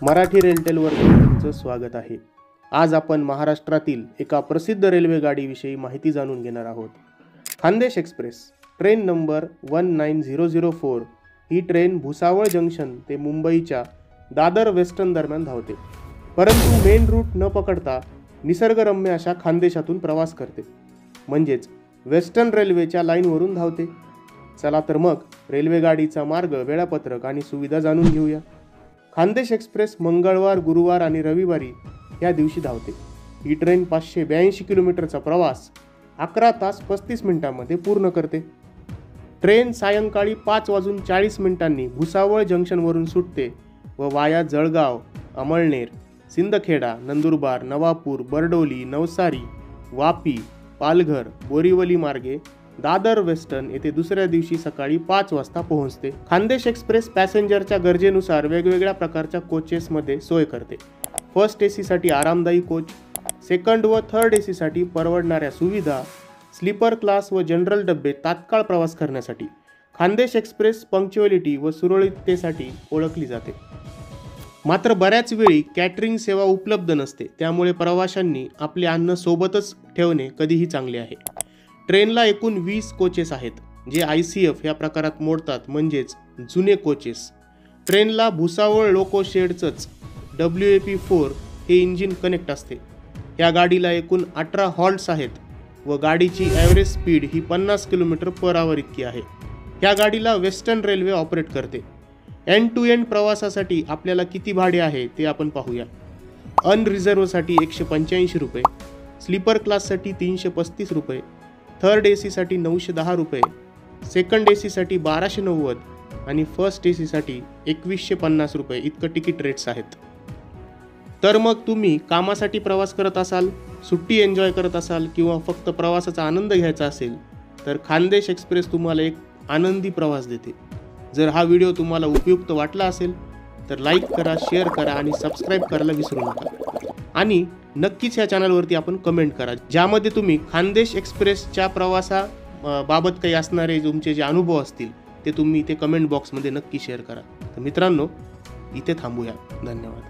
मराठी रेलटेलवर तुमचं स्वागत आहे। आज आपण महाराष्ट्रातील एका प्रसिद्ध रेल्वे गाडीविषयी माहिती जाणून घेणार आहोत। खान्देश एक्सप्रेस ट्रेन नंबर 19004 ही ट्रेन भुसावळ जंक्शन ते मुंबईच्या दादर वेस्टर्न दरम्यान धावते, परंतु मेन रूट न पकडता निसर्गरम्य अशा खानदेशातून प्रवास करते, म्हणजेच वेस्टर्न रेल्वेच्या लाईनवरून धावते। चला तर मग रेल्वे गाडीचा मार्ग, वेळापत्रक आणि सुविधा जाणून घेऊया। खान्देश एक्सप्रेस मंगळवार, गुरुवार आणि रविवारी या दिवशी धावते। ही ट्रेन 582 किलोमीटरचा प्रवास 11 तास 35 मिनिटांमध्ये पूर्ण करते। ट्रेन सायंकाळी 5:40 भुसावळ जंक्शनवरून सुटते व वाया जळगाव, अमळनेर, सिंदखेडा, नंदुरबार, नवापूर, बरडोली, नवसारी, वापी, पालघर, बोरीवली मार्गे दादर वेस्टर्न येथे दुसऱ्या दिवशी सकाळी 5 वाजता पोहोचते। खान्देश एक्सप्रेस पॅसेंजरच्या गरजेनुसार वेगवेगळ्या प्रकारच्या कोचेसमध्ये सोय करते। फर्स्ट एसी साठी आरामदायी कोच, सेकंड व थर्ड एसी साठी परवडणाऱ्या सुविधा, स्लीपर क्लास व जनरल डब्बे तात्काळ प्रवास करण्यासाठी। खान्देश एक्सप्रेस पंक्च्युअलिटी व सुरळीततेसाठी ओळखली जाते। मात्र बऱ्याच वेळी कॅटरिंग सेवा उपलब्ध नसते, त्यामुळे प्रवाशांनी आपले अन्न सोबतच ठेवणे कधीही चांगले आहे। ट्रेनला एकूण 20 कोचेस आहेत, जे ICF या प्रकारात मोडतात, म्हणजेच जुने कोचेस। ट्रेनला भुसावळ लोको शेडचंच WAP4 हे इंजिन कनेक्ट असते। या गाडीला एकूण 18 हॉल्ट्स आहेत व गाडीची ॲव्हरेज स्पीड ही 50 km/h इतकी आहे। या गाडीला वेस्टर्न रेल्वे ऑपरेट करते। एंड टू एंड प्रवासासाठी आपल्याला किती भाडे आहे ते आपण पाहूया। अनरिझर्वसाठी 185 रुपये, स्लीपर क्लाससाठी 335 रुपये, थर्ड एसी साठी 910 रुपये, सेकंड एसी साठी 1290 आणि फर्स्ट एसी साठी 2150 रुपये इतकं तिकीट रेट्स आहेत। तर मग तुम्ही कामासाठी प्रवास करत असाल, सुट्टी एन्जॉय करत असाल किंवा फक्त प्रवासाचा आनंद घ्यायचा असेल, तर खान्देश एक्सप्रेस तुम्हाला एक आनंदी प्रवास देते। जर हा व्हिडिओ तुम्हाला उपयुक्त वाटला असेल तर लाईक करा, शेअर करा आणि सबस्क्राईब करायला विसरू नका। आणि नक्कीच या चॅनलवरती आपण कमेंट करा, ज्यामध्ये तुम्ही खान्देश एक्सप्रेसच्या प्रवासाबाबत काही असणारे तुमचे जे अनुभव असतील ते तुम्ही इथे कमेंट बॉक्समध्ये नक्की शेअर करा। तर मित्रांनो, इथे थांबूया। धन्यवाद।